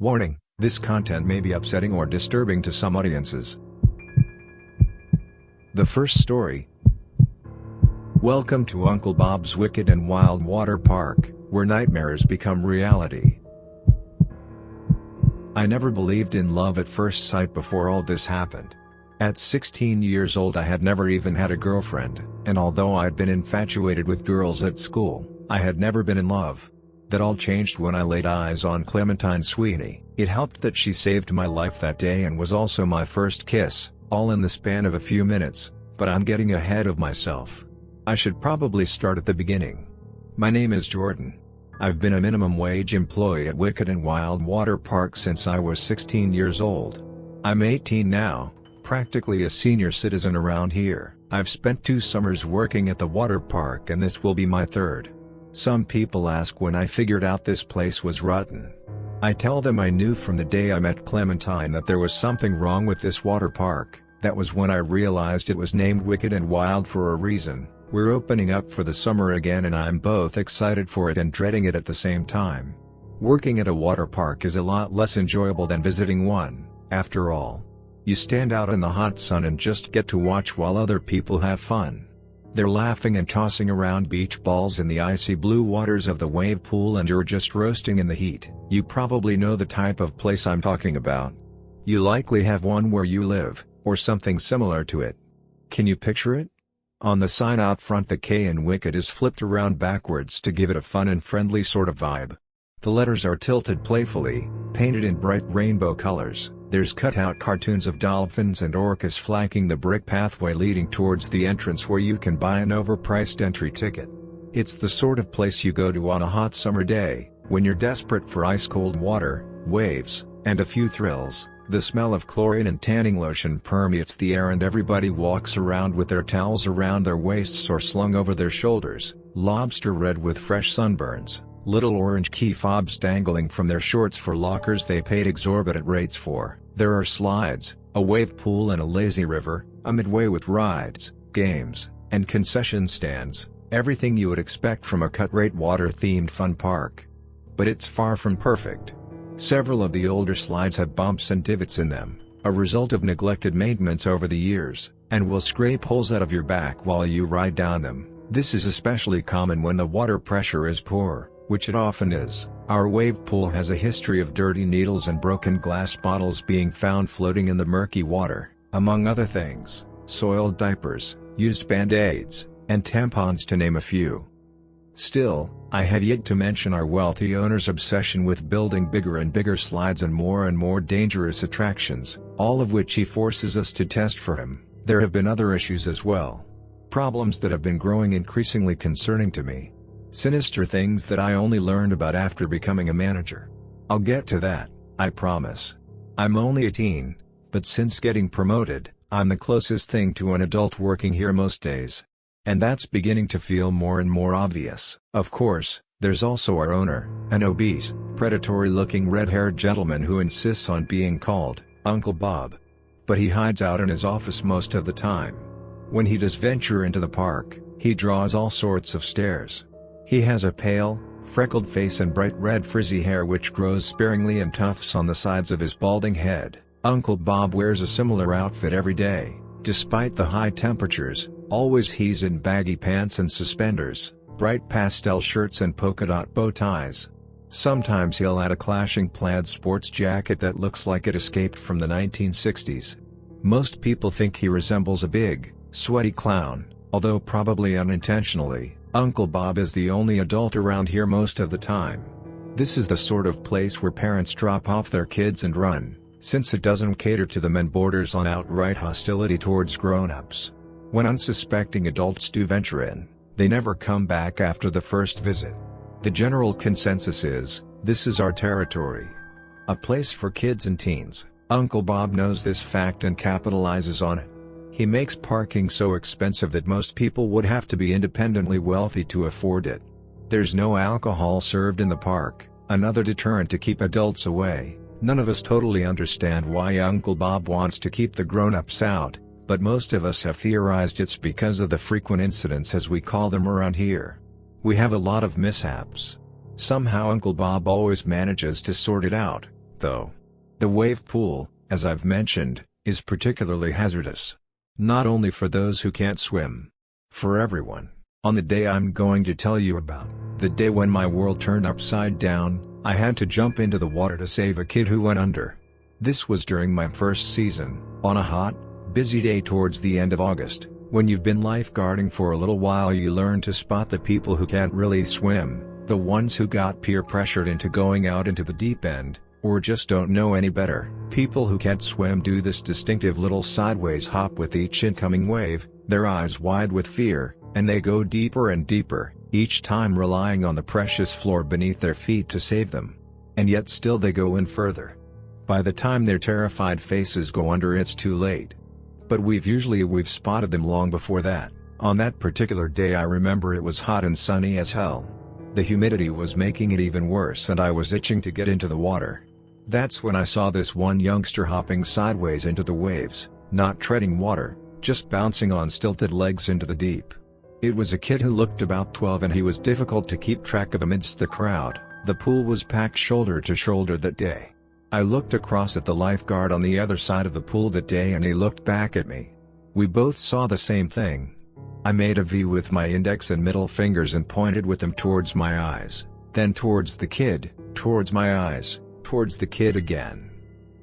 Warning, this content may be upsetting or disturbing to some audiences. The first story. Welcome to Uncle Bob's Wicked and Wild Water Park, where nightmares become reality. I never believed in love at first sight before all this happened. At 16 years old I had never even had a girlfriend, and although I'd been infatuated with girls at school, I had never been in love. That all changed when I laid eyes on Clementine Sweeney. It helped that she saved my life that day and was also my first kiss, all in the span of a few minutes, but I'm getting ahead of myself. I should probably start at the beginning. My name is Jordan. I've been a minimum wage employee at Wicked and Wild Water Park since I was 16 years old. I'm 18 now, practically a senior citizen around here. I've spent 2 summers working at the water park and this will be my third. Some people ask when I figured out this place was rotten. I tell them I knew from the day I met Clementine that there was something wrong with this water park. That was when I realized it was named Wicked and Wild for a reason. We're opening up for the summer again and I'm both excited for it and dreading it at the same time. Working at a water park is a lot less enjoyable than visiting one, after all. You stand out in the hot sun and just get to watch while other people have fun. They're laughing and tossing around beach balls in the icy blue waters of the wave pool and you're just roasting in the heat. You probably know the type of place I'm talking about. You likely have one where you live, or something similar to it. Can you picture it? On the sign out front the K in Wicked is flipped around backwards to give it a fun and friendly sort of vibe. The letters are tilted playfully, painted in bright rainbow colors. There's cut-out cartoons of dolphins and orcas flanking the brick pathway leading towards the entrance where you can buy an overpriced entry ticket. It's the sort of place you go to on a hot summer day, when you're desperate for ice-cold water, waves, and a few thrills. The smell of chlorine and tanning lotion permeates the air and everybody walks around with their towels around their waists or slung over their shoulders, lobster red with fresh sunburns, little orange key fobs dangling from their shorts for lockers they paid exorbitant rates for. There are slides, a wave pool and a lazy river, a midway with rides, games, and concession stands, everything you would expect from a cut-rate water-themed fun park. But it's far from perfect. Several of the older slides have bumps and divots in them, a result of neglected maintenance over the years, and will scrape holes out of your back while you ride down them. This is especially common when the water pressure is poor, which it often is. Our wave pool has a history of dirty needles and broken glass bottles being found floating in the murky water, among other things, soiled diapers, used band-aids, and tampons to name a few. Still, I have yet to mention our wealthy owner's obsession with building bigger and bigger slides and more dangerous attractions, all of which he forces us to test for him. There have been other issues as well. Problems that have been growing increasingly concerning to me. Sinister things that I only learned about after becoming a manager. I'll get to that, I promise. I'm only 18, but since getting promoted, I'm the closest thing to an adult working here most days. And that's beginning to feel more and more obvious. Of course, there's also our owner, an obese, predatory-looking red-haired gentleman who insists on being called Uncle Bob. But he hides out in his office most of the time. When he does venture into the park, he draws all sorts of stares. He has a pale, freckled face and bright red frizzy hair which grows sparingly in tufts on the sides of his balding head. Uncle Bob wears a similar outfit every day, despite the high temperatures. Always he's in baggy pants and suspenders, bright pastel shirts and polka dot bow ties. Sometimes he'll add a clashing plaid sports jacket that looks like it escaped from the 1960s. Most people think he resembles a big, sweaty clown, although probably unintentionally. Uncle Bob is the only adult around here most of the time. This is the sort of place where parents drop off their kids and run, since it doesn't cater to them and borders on outright hostility towards grown-ups. When unsuspecting adults do venture in, they never come back after the first visit. The general consensus is, this is our territory. A place for kids and teens. Uncle Bob knows this fact and capitalizes on it. He makes parking so expensive that most people would have to be independently wealthy to afford it. There's no alcohol served in the park, another deterrent to keep adults away. None of us totally understand why Uncle Bob wants to keep the grown-ups out, but most of us have theorized it's because of the frequent incidents as we call them around here. We have a lot of mishaps. Somehow Uncle Bob always manages to sort it out, though. The wave pool, as I've mentioned, is particularly hazardous. Not only for those who can't swim. For everyone. On the day I'm going to tell you about, the day when my world turned upside down, I had to jump into the water to save a kid who went under. This was during my first season, on a hot, busy day towards the end of August. When you've been lifeguarding for a little while, you learn to spot the people who can't really swim, the ones who got peer pressured into going out into the deep end, or just don't know any better. People who can't swim do this distinctive little sideways hop with each incoming wave, their eyes wide with fear, and they go deeper and deeper, each time relying on the precious floor beneath their feet to save them. And yet still they go in further. By the time their terrified faces go under, it's too late. But we've spotted them long before that. On that particular day, I remember it was hot and sunny as hell. The humidity was making it even worse and I was itching to get into the water. That's when I saw this one youngster hopping sideways into the waves, not treading water, just bouncing on stilted legs into the deep. It was a kid who looked about 12 and he was difficult to keep track of amidst the crowd. The pool was packed shoulder to shoulder that day. I looked across at the lifeguard on the other side of the pool that day and he looked back at me. We both saw the same thing. I made a V with my index and middle fingers and pointed with them towards my eyes, then towards the kid, towards my eyes, towards the kid again.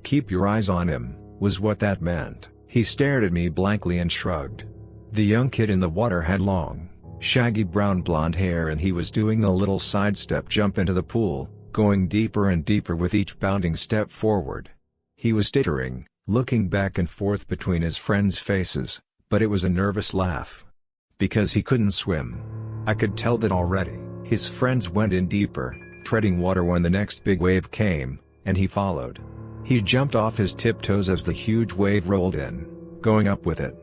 "Keep your eyes on him," was what that meant. He stared at me blankly and shrugged. The young kid in the water had long, shaggy brown blonde hair and he was doing a little sidestep jump into the pool, going deeper and deeper with each bounding step forward. He was tittering, looking back and forth between his friends' faces, but it was a nervous laugh. Because he couldn't swim. I could tell that already. His friends went in deeper, treading water when the next big wave came, and he followed. He jumped off his tiptoes as the huge wave rolled in, going up with it.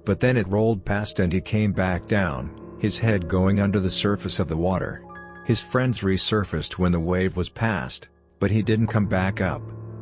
But then it rolled past and he came back down, his head going under the surface of the water. His friends resurfaced when the wave was past, but he didn't come back up.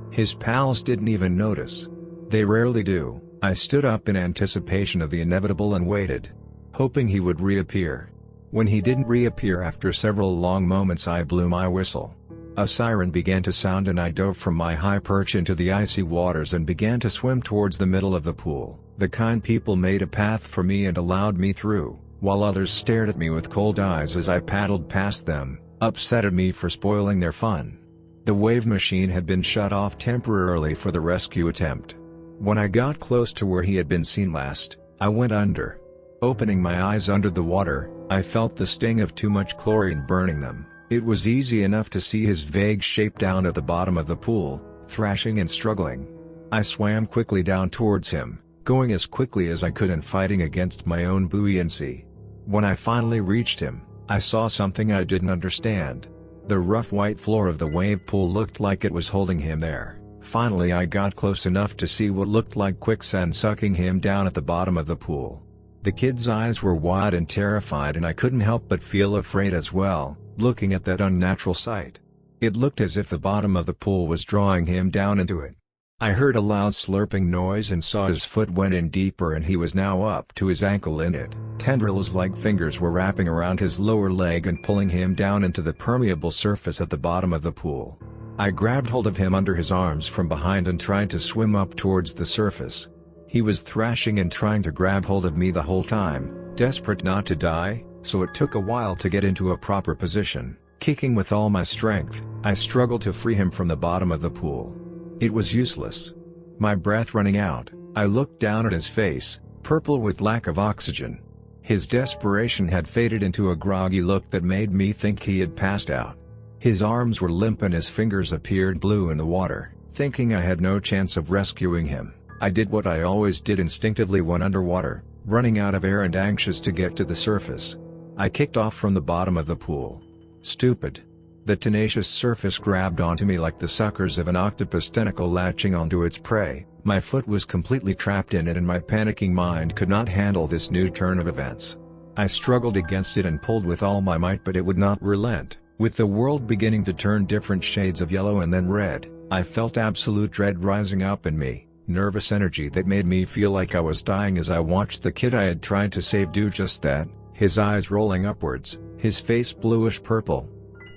His pals didn't even notice. They rarely do. I stood up in anticipation of the inevitable and waited, hoping he would reappear. When he didn't reappear after several long moments, I blew my whistle. A siren began to sound and I dove from my high perch into the icy waters and began to swim towards the middle of the pool. The kind people made a path for me and allowed me through, while others stared at me with cold eyes as I paddled past them, upset at me for spoiling their fun. The wave machine had been shut off temporarily for the rescue attempt. When I got close to where he had been seen last, I went under. Opening my eyes under the water, I felt the sting of too much chlorine burning them. It was easy enough to see his vague shape down at the bottom of the pool, thrashing and struggling. I swam quickly down towards him, going as quickly as I could and fighting against my own buoyancy. When I finally reached him, I saw something I didn't understand. The rough white floor of the wave pool looked like it was holding him there. Finally I got close enough to see what looked like quicksand sucking him down at the bottom of the pool. The kid's eyes were wide and terrified and I couldn't help but feel afraid as well, looking at that unnatural sight. It looked as if the bottom of the pool was drawing him down into it. I heard a loud slurping noise and saw his foot went in deeper and he was now up to his ankle in it. Tendrils like fingers were wrapping around his lower leg and pulling him down into the permeable surface at the bottom of the pool. I grabbed hold of him under his arms from behind and tried to swim up towards the surface. He was thrashing and trying to grab hold of me the whole time, desperate not to die, so it took a while to get into a proper position. Kicking with all my strength, I struggled to free him from the bottom of the pool. It was useless. My breath running out, I looked down at his face, purple with lack of oxygen. His desperation had faded into a groggy look that made me think he had passed out. His arms were limp and his fingers appeared blue in the water. Thinking I had no chance of rescuing him, I did what I always did instinctively when underwater, running out of air and anxious to get to the surface. I kicked off from the bottom of the pool. Stupid. The tenacious surface grabbed onto me like the suckers of an octopus tentacle latching onto its prey. My foot was completely trapped in it and my panicking mind could not handle this new turn of events. I struggled against it and pulled with all my might, but it would not relent. With the world beginning to turn different shades of yellow and then red, I felt absolute dread rising up in me, nervous energy that made me feel like I was dying as I watched the kid I had tried to save do just that, his eyes rolling upwards, his face bluish purple.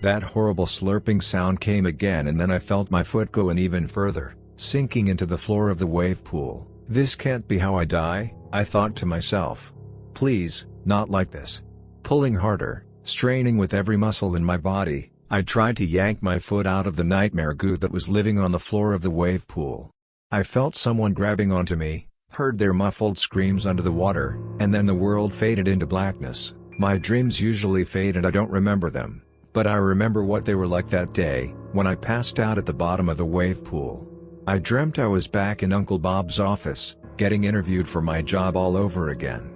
That horrible slurping sound came again, and then I felt my foot go in even further, sinking into the floor of the wave pool. This can't be how I die, I thought to myself. Please, not like this. Pulling harder, straining with every muscle in my body, I tried to yank my foot out of the nightmare goo that was living on the floor of the wave pool. I felt someone grabbing onto me, heard their muffled screams under the water, and then the world faded into blackness. My dreams usually fade and I don't remember them, but I remember what they were like that day, when I passed out at the bottom of the wave pool. I dreamt I was back in Uncle Bob's office, getting interviewed for my job all over again.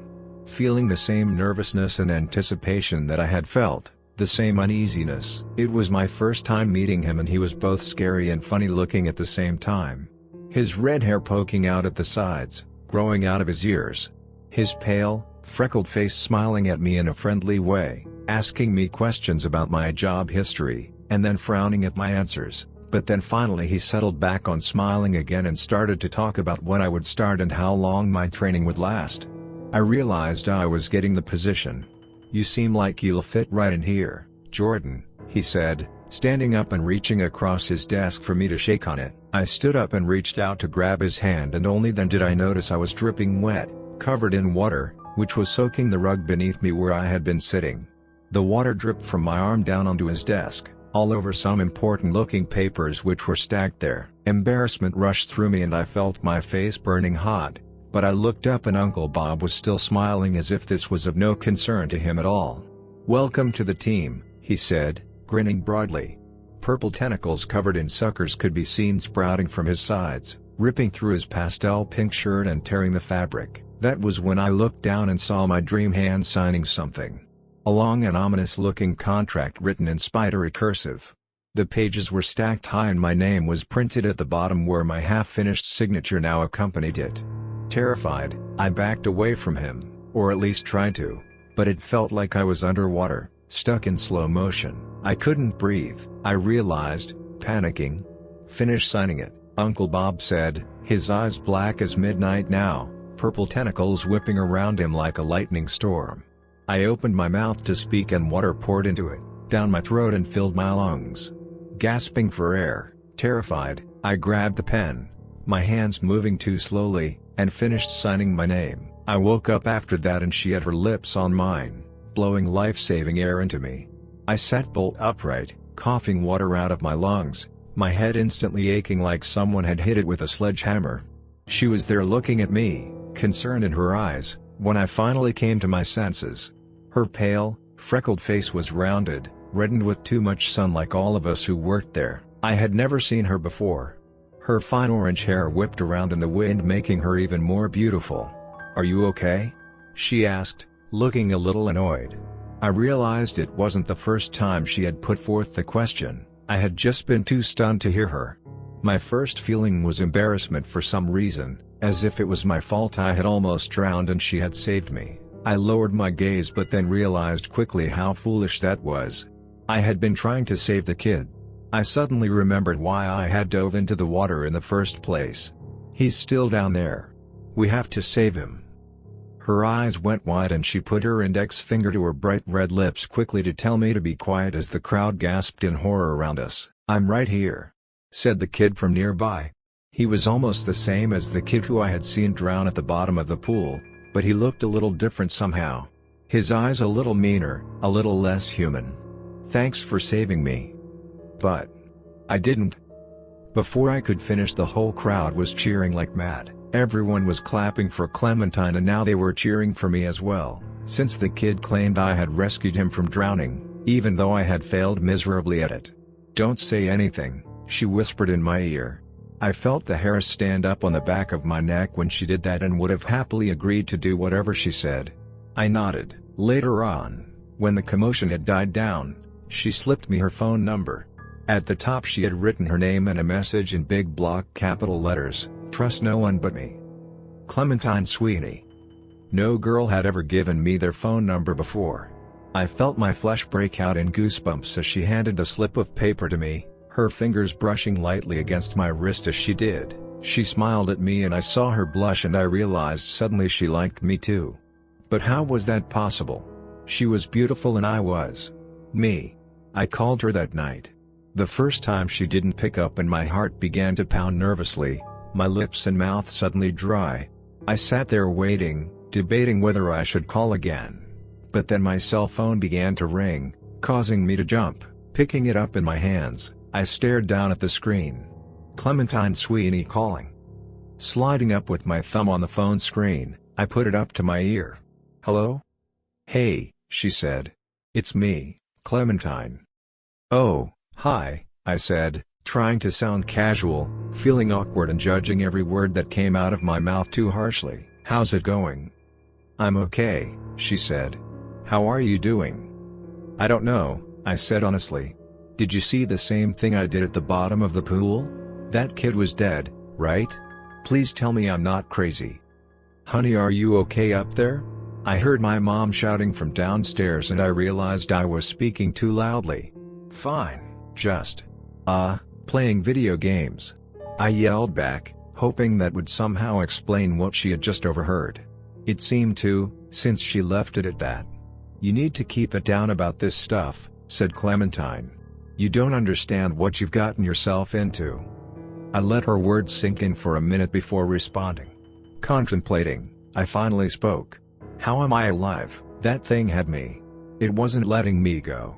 Feeling the same nervousness and anticipation that I had felt, the same uneasiness. It was my first time meeting him, and he was both scary and funny looking at the same time. His red hair poking out at the sides, growing out of his ears. His pale, freckled face smiling at me in a friendly way, asking me questions about my job history, and then frowning at my answers. But then finally he settled back on smiling again and started to talk about when I would start and how long my training would last. I realized I was getting the position. "You seem like you'll fit right in here, Jordan," he said, standing up and reaching across his desk for me to shake on it. I stood up and reached out to grab his hand, and only then did I notice I was dripping wet, covered in water, which was soaking the rug beneath me where I had been sitting. The water dripped from my arm down onto his desk, all over some important-looking papers which were stacked there. Embarrassment rushed through me and I felt my face burning hot, but I looked up and Uncle Bob was still smiling as if this was of no concern to him at all. "Welcome to the team," he said, grinning broadly. Purple tentacles covered in suckers could be seen sprouting from his sides, ripping through his pastel pink shirt and tearing the fabric. That was when I looked down and saw my dream hand signing something. A long and ominous-looking contract written in spidery cursive. The pages were stacked high and my name was printed at the bottom where my half-finished signature now accompanied it. Terrified, I backed away from him, or at least tried to, but it felt like I was underwater, stuck in slow motion. I couldn't breathe, I realized, panicking. "Finish signing it," Uncle Bob said, his eyes black as midnight now, purple tentacles whipping around him like a lightning storm. I opened my mouth to speak and water poured into it, down my throat and filled my lungs. Gasping for air, terrified, I grabbed the pen, my hands moving too slowly, and finished signing my name. I woke up after that and she had her lips on mine, blowing life-saving air into me. I sat bolt upright, coughing water out of my lungs, my head instantly aching like someone had hit it with a sledgehammer. She was there looking at me, concern in her eyes, when I finally came to my senses. Her pale, freckled face was rounded, reddened with too much sun like all of us who worked there. I had never seen her before. Her fine orange hair whipped around in the wind, making her even more beautiful. "Are you okay?" she asked, looking a little annoyed. I realized it wasn't the first time she had put forth the question. I had just been too stunned to hear her. My first feeling was embarrassment for some reason, as if it was my fault I had almost drowned and she had saved me. I lowered my gaze but then realized quickly how foolish that was. I had been trying to save the kid. I suddenly remembered why I had dove into the water in the first place. "He's still down there. We have to save him." Her eyes went wide and she put her index finger to her bright red lips quickly to tell me to be quiet as the crowd gasped in horror around us. "I'm right here," said the kid from nearby. He was almost the same as the kid who I had seen drown at the bottom of the pool, but he looked a little different somehow. His eyes a little meaner, a little less human. "Thanks for saving me." "But I didn't." Before I could finish, the whole crowd was cheering like mad. Everyone was clapping for Clementine and now they were cheering for me as well, since the kid claimed I had rescued him from drowning, even though I had failed miserably at it. "Don't say anything," she whispered in my ear. I felt the hairs stand up on the back of my neck when she did that and would have happily agreed to do whatever she said. I nodded. Later on, when the commotion had died down, she slipped me her phone number. At the top she had written her name and a message in big block capital letters, "Trust no one but me. Clementine Sweeney." No girl had ever given me their phone number before. I felt my flesh break out in goosebumps as she handed the slip of paper to me, her fingers brushing lightly against my wrist as she did. She smiled at me and I saw her blush and I realized suddenly she liked me too. But how was that possible? She was beautiful and I was me. I called her that night. The first time she didn't pick up and my heart began to pound nervously, my lips and mouth suddenly dry. I sat there waiting, debating whether I should call again. But then my cell phone began to ring, causing me to jump. Picking it up in my hands, I stared down at the screen. Clementine Sweeney calling. Sliding up with my thumb on the phone screen, I put it up to my ear. "Hello?" "Hey," she said. "It's me, Clementine." "Oh, hi," I said, trying to sound casual, feeling awkward and judging every word that came out of my mouth too harshly. "How's it going?" "I'm okay," she said. "How are you doing?" "I don't know," I said honestly. "Did you see the same thing I did at the bottom of the pool? That kid was dead, right? Please tell me I'm not crazy." "Honey, are you okay up there?" I heard my mom shouting from downstairs and I realized I was speaking too loudly. "Fine, just playing video games," I yelled back, hoping that would somehow explain what she had just overheard. It seemed to, since she left it at that. "You need to keep it down about this stuff," said Clementine. "You don't understand what you've gotten yourself into." I let her words sink in for a minute before responding. Contemplating, I finally spoke. "How am I alive? That thing had me. It wasn't letting me go."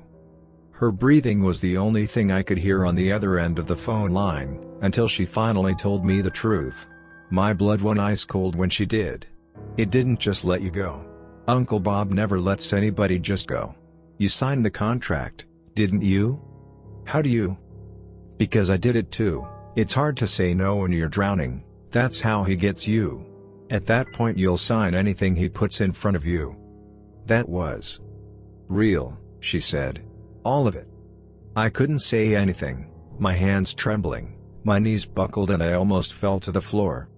Her breathing was the only thing I could hear on the other end of the phone line, until she finally told me the truth. My blood went ice cold when she did. "It didn't just let you go. Uncle Bob never lets anybody just go. You signed the contract, didn't you?" "How do you?" "Because I did it too. It's hard to say no when you're drowning, that's how he gets you. At that point you'll sign anything he puts in front of you." "That was real," she said. "All of it?" I couldn't say anything, my hands trembling, my knees buckled and I almost fell to the floor.